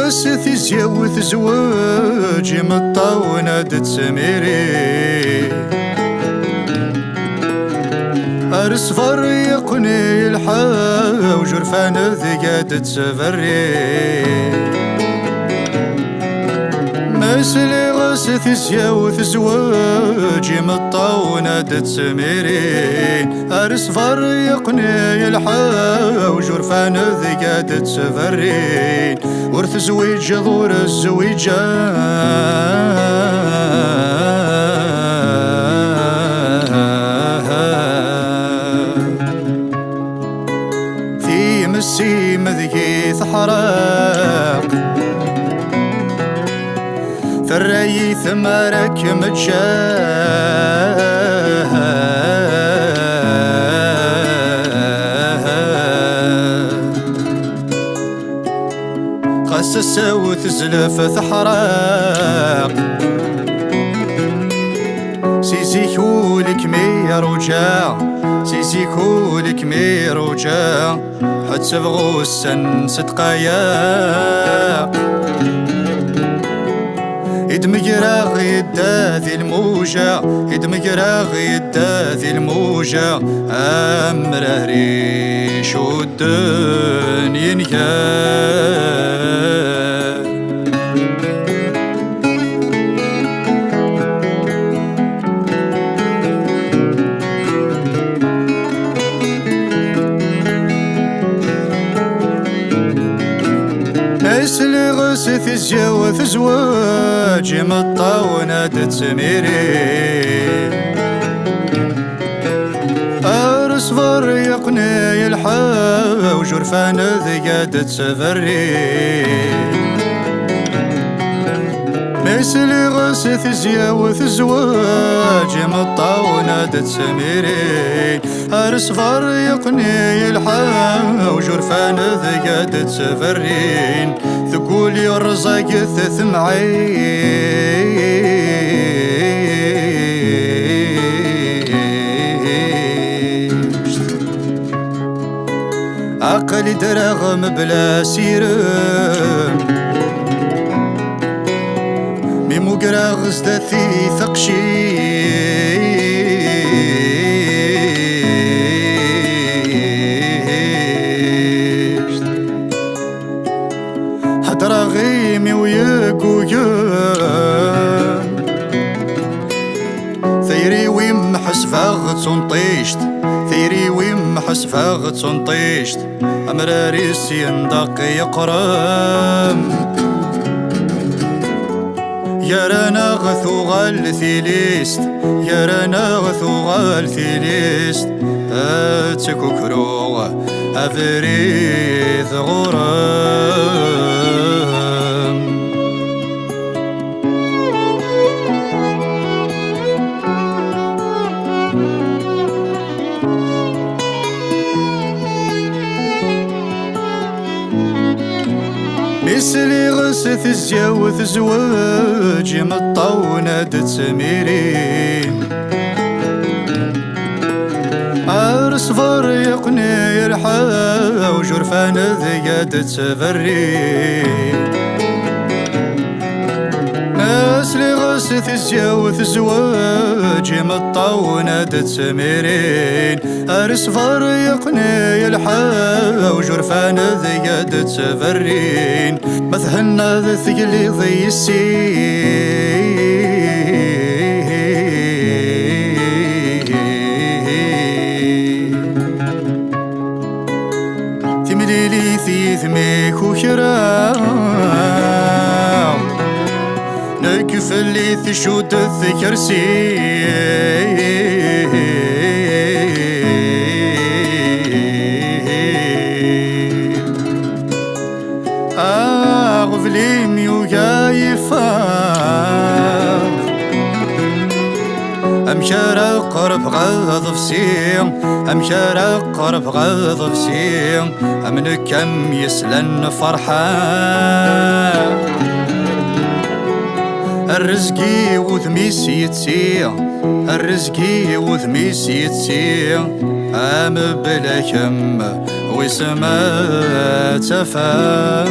غست زيوث زواج مطاونة تسميري أرس فريقني الحا وجرفان ذقاد تسفري مسلي غست زيوث زواج مطاونة تسميرين أرس فريقني الحا وجرفان ذقاد تسفرين ورث زويج ظور في مسي مذقي حراق الري ثمرك متشاه قاس السوث زلف ثحراق سيسي كولك مي رجاع سيسي كولك مي رجاع حد سبغو السن ستقاياق يدمقراغ يدا ذي الموجة يدمقراغ يدا ذي الموجة أمره ريش ودن ينكار اسلي غست زيوث زواج مطاونة تسميري أرس فريقني الحا وجرفان ذقاد تسفري مثلي غست زيوث زواج مطاونة تسميري أرس فريقني الحا وجرفان ذقاد تسفرين ثقولي الرزاق ثمعيش عقلي دراغم بلا سيرم ميمو قراغز داثي ثقشي غيمي ويقويان ثيري ويمحس فاغت ونطيشت ثيري ويمحس فاغت ونطيشت أمراريس يندق يقرام يا رانا غثو غال ثيليست يا رانا غثو غال ثيليست أتكو كروغ أفريث غرام مثلي غست زيوث زواج مطاونة تسميري أرس فريقني الحا وجرفان ذقاد تسفري مثلي غست زيوث زواج مطاونة تسميرين أرس فريقني الحا وجرفان ذقاد تسفرين مثهنا ذا ثقلي ضي ثمليلي ثيثميك وكراو نكف اللي ثشود الثكرسي أغفلي ميوغايفا أمشار قرب غضب سيم أمشار قرب غضب سيم أمن كم يسلن فرحان الرزقي وذميسي يتسيع الرزقي وذميسي يتسيع أم بلا كم وسما تفا